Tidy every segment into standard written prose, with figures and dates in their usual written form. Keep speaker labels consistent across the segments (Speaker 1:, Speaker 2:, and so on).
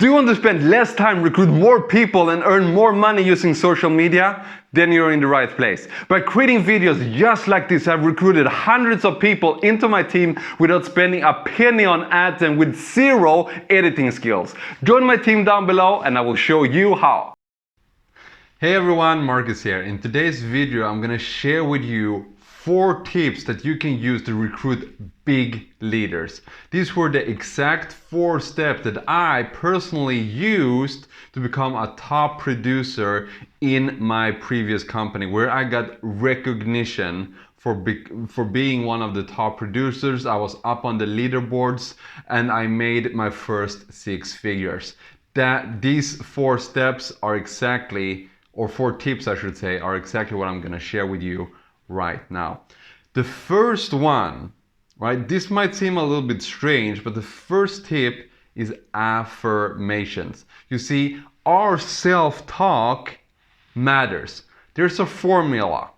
Speaker 1: Do you want to spend less time, recruit more people, and earn more money using social media? Then you're in the right place. By creating videos just like this, I've recruited hundreds of people into my team without spending a penny on ads and with zero editing skills. Join my team down below and I will show you how. Hey everyone, Marcus here. In today's video, I'm gonna share with you 4 tips that you can use to recruit big leaders. These were the exact 4 steps that I personally used to become a top producer in my previous company, where I got recognition for being one of the top producers. I was up on the leaderboards and I made my first 6 figures. These 4 steps are exactly, or 4 tips I should say, are exactly what I'm gonna share with you right now. The first one, right, this might seem a little bit strange, but the first tip is affirmations. You see, our self-talk matters. There's a formula,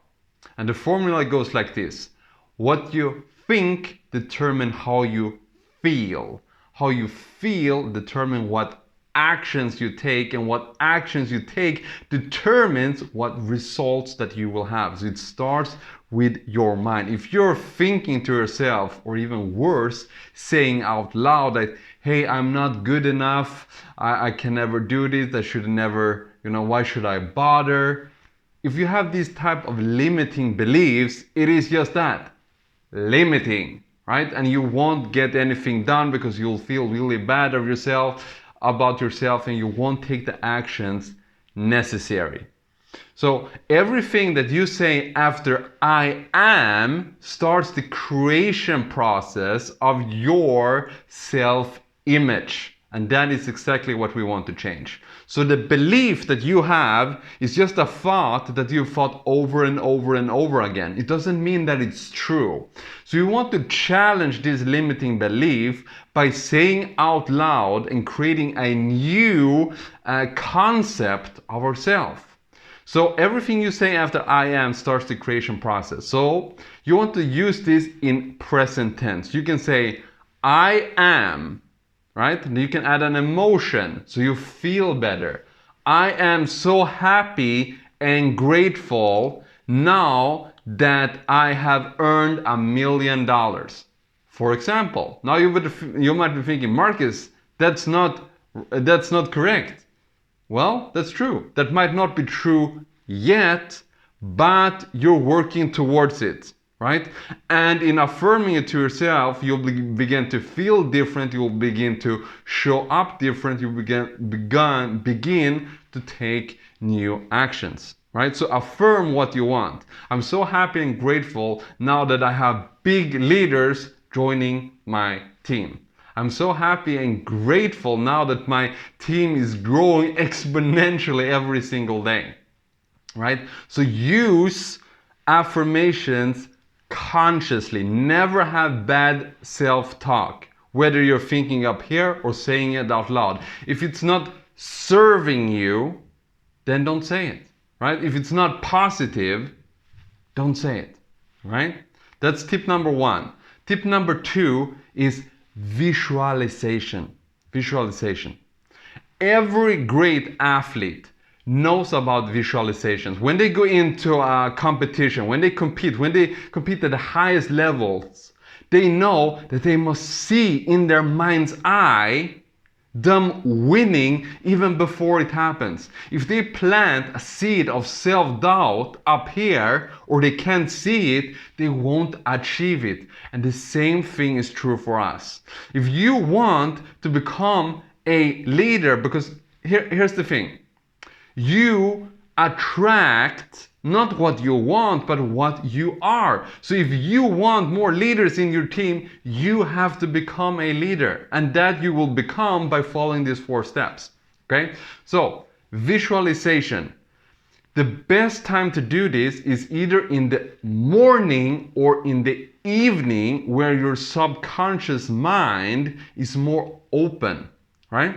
Speaker 1: and the formula goes like this: what you think determines how you feel. How you feel determines what actions you take, and what actions you take determines what results that you will have. So it starts with your mind. If you're thinking to yourself, or even worse, saying out loud that, hey, I'm not good enough, I can never do this, I should never, why should I bother? If you have these type of limiting beliefs, it is just that, limiting, right? And you won't get anything done because you'll feel really bad about yourself, and you won't take the actions necessary. So everything that you say after I am starts the creation process of your self-image. And that is exactly what we want to change. So the belief that you have is just a thought that you've thought over and over and over again. It doesn't mean that it's true. So you want to challenge this limiting belief by saying out loud and creating a new concept of ourselves. So everything you say after I am starts the creation process. So you want to use this in present tense. You can say I am, right? And you can add an emotion so you feel better. I am so happy and grateful now that I have earned $1 million. For example, now you might be thinking, Marcus, that's not correct. Well, that's true. That might not be true yet, but you're working towards it, right? And in affirming it to yourself, you'll begin to feel different, you'll begin to show up different, you'll begin to take new actions, right? So affirm what you want. I'm so happy and grateful now that I have big leaders joining my team. I'm so happy and grateful now that my team is growing exponentially every single day, right? So use affirmations consciously. Never have bad self-talk, whether you're thinking up here or saying it out loud. If it's not serving you, then don't say it, right? If it's not positive, don't say it, right? That's tip number 1. Tip number 2 is visualization. Visualization. Every great athlete knows about visualizations. When they go into a competition, when they compete at the highest levels, they know that they must see in their mind's eye them winning even before it happens. If they plant a seed of self-doubt up here, or they can't see it, they won't achieve it. And the same thing is true for us. If you want to become a leader, because here's the thing, you attract not what you want, but what you are. So if you want more leaders in your team, you have to become a leader. And that you will become by following these 4 steps. Okay? So, visualization. The best time to do this is either in the morning or in the evening, where your subconscious mind is more open, right?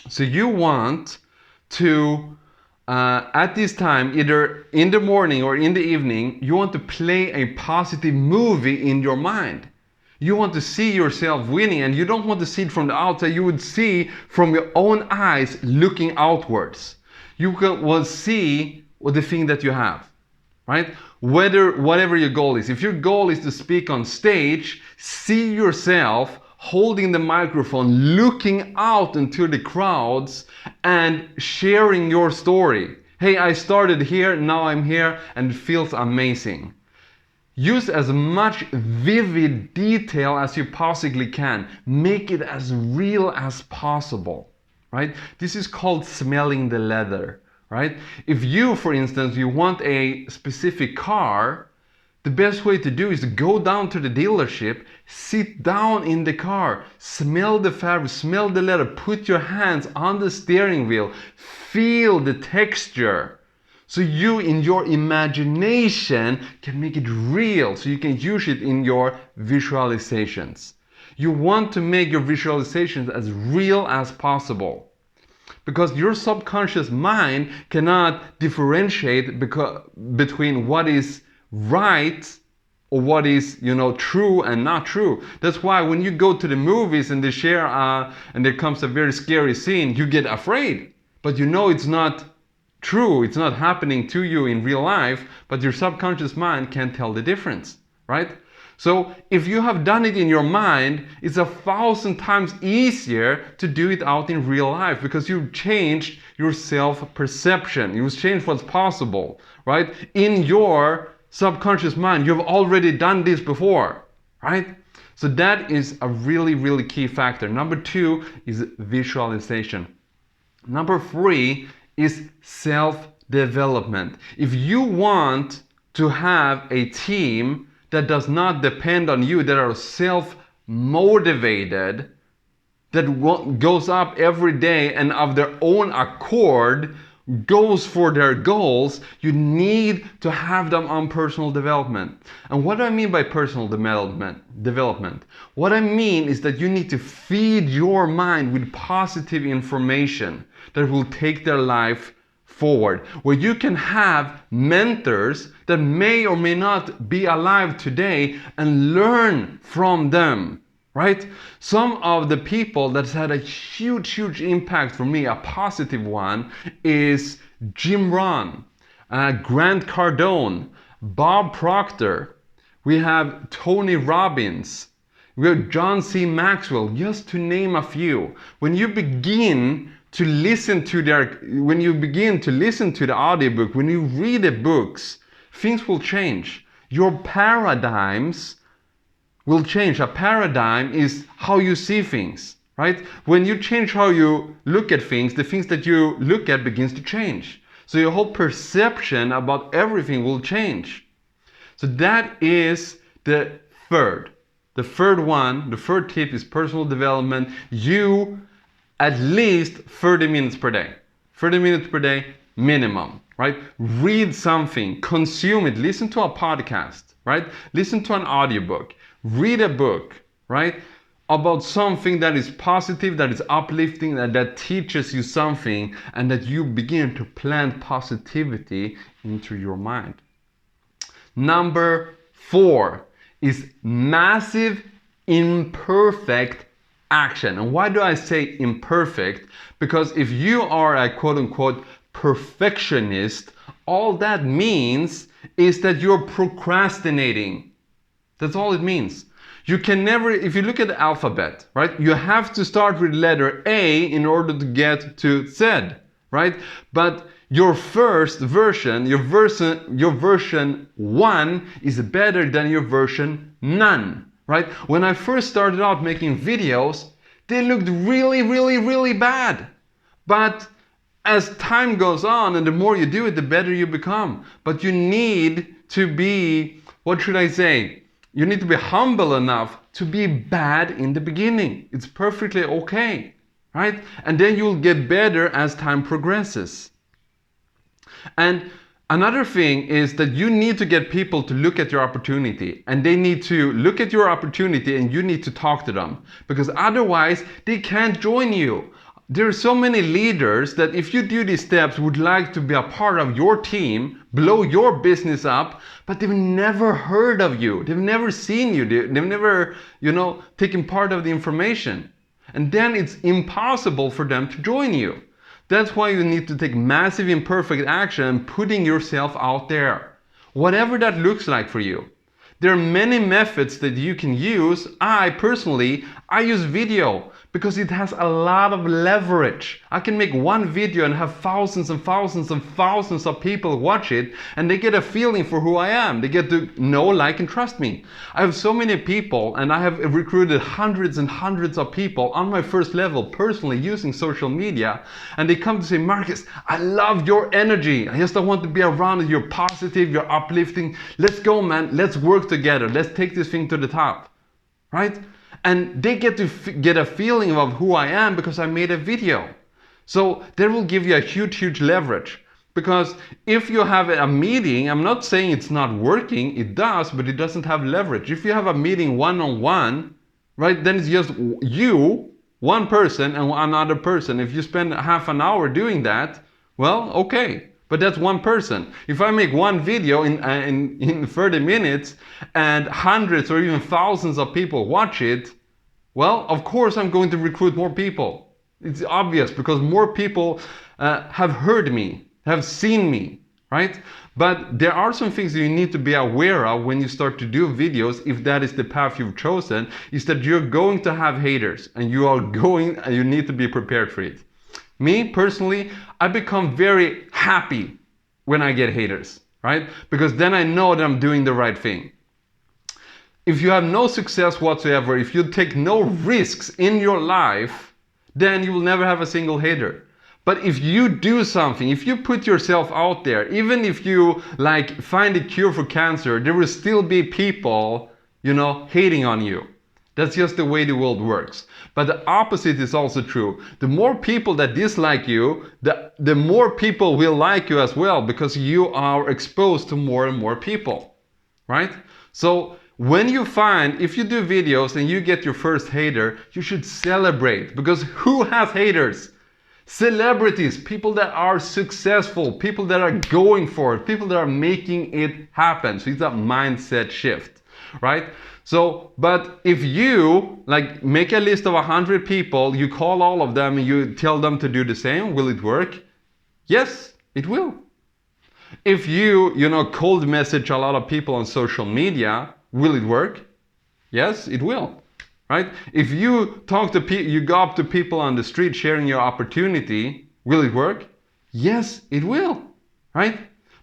Speaker 1: So you want to at this time, either in the morning or in the evening, you want to play a positive movie in your mind. You want to see yourself winning, and you don't want to see it from the outside. You would see from your own eyes looking outwards. You will see the thing that you have, right? Whatever your goal is. If your goal is to speak on stage, see yourself holding the microphone, looking out into the crowds and sharing your story. Hey, I started here, now I'm here, and it feels amazing. Use as much vivid detail as you possibly can. Make it as real as possible, right? This is called smelling the leather, right? If you, for instance, you want a specific car, the best way to do is to go down to the dealership, sit down in the car, smell the fabric, smell the leather, put your hands on the steering wheel, feel the texture. So you, in your imagination, can make it real, so you can use it in your visualizations. You want to make your visualizations as real as possible, because your subconscious mind cannot differentiate between what is right or what is, true and not true. That's why when you go to the movies and they share and there comes a very scary scene, you get afraid, but it's not true, it's not happening to you in real life, but your subconscious mind can't tell the difference, right? So if you have done it in your mind, it's 1,000 times easier to do it out in real life, because you've changed your self-perception, you've changed what's possible, right? In your subconscious mind, you've already done this before, right? So that is a really, really key factor. Number 2 is visualization. Number 3 is self-development. If you want to have a team that does not depend on you, that are self-motivated, that goes up every day and of their own accord goes for their goals, you need to have them on personal development. And what do I mean by personal development? What I mean is that you need to feed your mind with positive information that will take their life forward, where you can have mentors that may or may not be alive today and learn from them, right? Some of the people that's had a huge impact for me, a positive one, is Jim Rohn, Grant Cardone, Bob Proctor. We have Tony Robbins. We have John C. Maxwell, just to name a few. When you begin to listen to the audiobook, when you read the books, things will change. Your paradigms will change. A paradigm is how you see things, right? When you change how you look at things, the things that you look at begins to change. So your whole perception about everything will change. So that is the third. The third tip is personal development. You at least 30 minutes per day. 30 minutes per day minimum, right? Read something, consume it, listen to a podcast, right? Listen to an audiobook, read a book, right? About something that is positive, that is uplifting, that teaches you something, and that you begin to plant positivity into your mind. Number 4 is massive imperfect action. And why do I say imperfect? Because if you are a quote-unquote perfectionist, all that means is that you're procrastinating. That's all it means. You can never, if you look at the alphabet, right? You have to start with letter A in order to get to Z, right? But your first version, your version 1 is better than your version none. Right? When I first started out making videos, they looked really bad. But as time goes on and the more you do it, the better you become. But you need to be, what should I say? You need to be humble enough to be bad in the beginning. It's perfectly okay, right? And then you'll get better as time progresses. And another thing is that you need to get people to look at your opportunity, and they need to look at your opportunity and you need to talk to them, because otherwise they can't join you. there are so many leaders that if you do these steps would like to be a part of your team, blow your business up, but they've never heard of you. They've never seen you. They've never, taken part of the information. And then it's impossible for them to join you. That's why you need to take massive imperfect action and putting yourself out there. Whatever that looks like for you. There are many methods that you can use. I use video because it has a lot of leverage. I can make one video and have thousands and thousands and thousands of people watch it, and they get a feeling for who I am. They get to know, like, and trust me. I have so many people, and I have recruited hundreds and hundreds of people on my first level personally using social media, and they come to say, Marcus, I love your energy. I just want to be around you. You're positive, you're uplifting. Let's go, man. Let's work together. Let's take this thing to the top, right? And they get to get a feeling of who I am because I made a video. So that will give you a huge leverage. Because if you have a meeting, I'm not saying it's not working, it does, but it doesn't have leverage. If you have a meeting one-on-one, right, then it's just you, one person, and another person. If you spend half an hour doing that, well, okay. But that's one person. If I make one video in 30 minutes and hundreds or even thousands of people watch it, well, of course I'm going to recruit more people. It's obvious because more people have heard me, have seen me, right? But there are some things that you need to be aware of when you start to do videos, if that is the path you've chosen, is that you're going to have haters and you need to be prepared for it. Me, personally, I become very happy when I get haters, right? Because then I know that I'm doing the right thing. If you have no success whatsoever, if you take no risks in your life, then you will never have a single hater. But if you do something, if you put yourself out there, even if you find a cure for cancer, there will still be people, hating on you. That's just the way the world works. But the opposite is also true. The more people that dislike you, the more people will like you as well, because you are exposed to more and more people, right? So when you if you do videos and you get your first hater, you should celebrate, because who has haters? Celebrities, people that are successful, people that are going for it, people that are making it happen. So it's a mindset shift, right? So, but if you make a list of 100 people, you call all of them and you tell them to do the same, will it work? Yes, it will. If you, cold message a lot of people on social media, will it work? Yes, it will, right? If you you go up to people on the street sharing your opportunity, will it work? Yes, it will, right?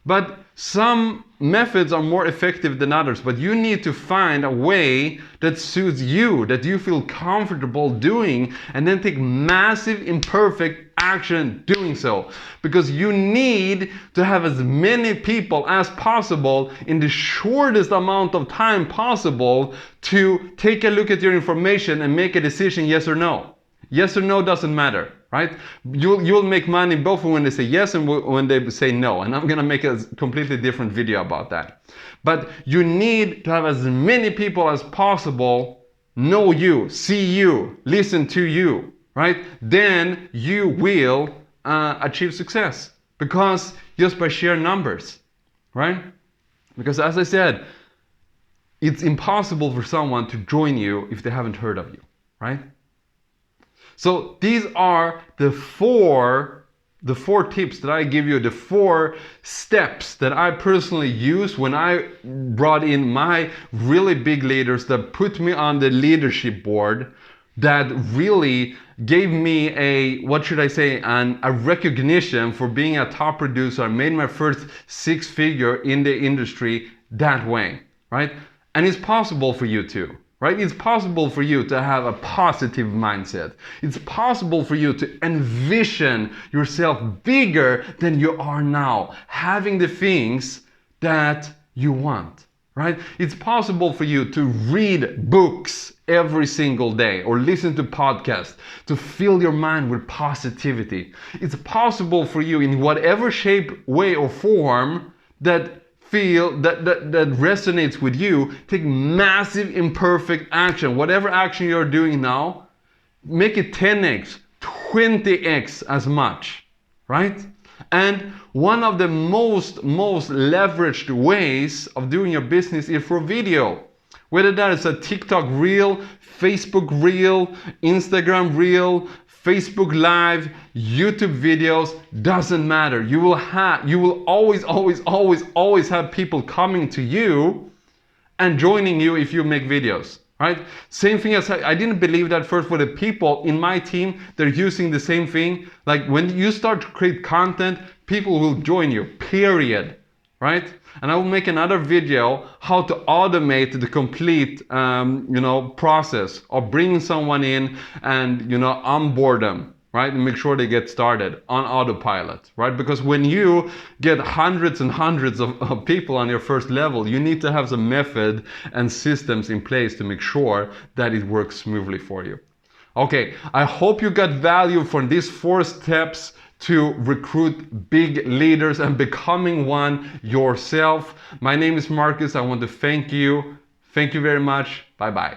Speaker 1: But some methods are more effective than others, but you need to find a way that suits you, that you feel comfortable doing, and then take massive imperfect action doing so. Because you need to have as many people as possible in the shortest amount of time possible to take a look at your information and make a decision, yes or no. Yes or no doesn't matter, right? You'll make money both when they say yes and when they say no. And I'm going to make a completely different video about that. But you need to have as many people as possible know you, see you, listen to you, right? Then you will achieve success. Because just by sheer numbers, right? Because as I said, it's impossible for someone to join you if they haven't heard of you, right? So these are the four tips that I give you, the 4 steps that I personally use when I brought in my really big leaders that put me on the leadership board, that really gave me a recognition for being a top producer. I made my first 6-figure in the industry that way, right? And it's possible for you too. Right? It's possible for you to have a positive mindset. It's possible for you to envision yourself bigger than you are now, having the things that you want, right? It's possible for you to read books every single day or listen to podcasts to fill your mind with positivity. It's possible for you in whatever shape, way, or form that resonates with you, take massive imperfect action. Whatever action you're doing now, make it 10x, 20x as much, right? And one of the most leveraged ways of doing your business is for video. Whether that is a TikTok reel, Facebook reel, Instagram reel, Facebook Live, YouTube videos, doesn't matter. You will always have people coming to you and joining you if you make videos, right? Same thing as I didn't believe that first for the people in my team, they're using the same thing. Like when you start to create content, people will join you, period, right? And I will make another video how to automate the complete process of bringing someone in and onboard them, right? And make sure they get started on autopilot, right? Because when you get hundreds and hundreds of people on your first level, you need to have some method and systems in place to make sure that it works smoothly for you. Okay, I hope you got value from these 4 steps to recruit big leaders and becoming one yourself. My name is Marcus. I want to thank you. Thank you very much. Bye-bye.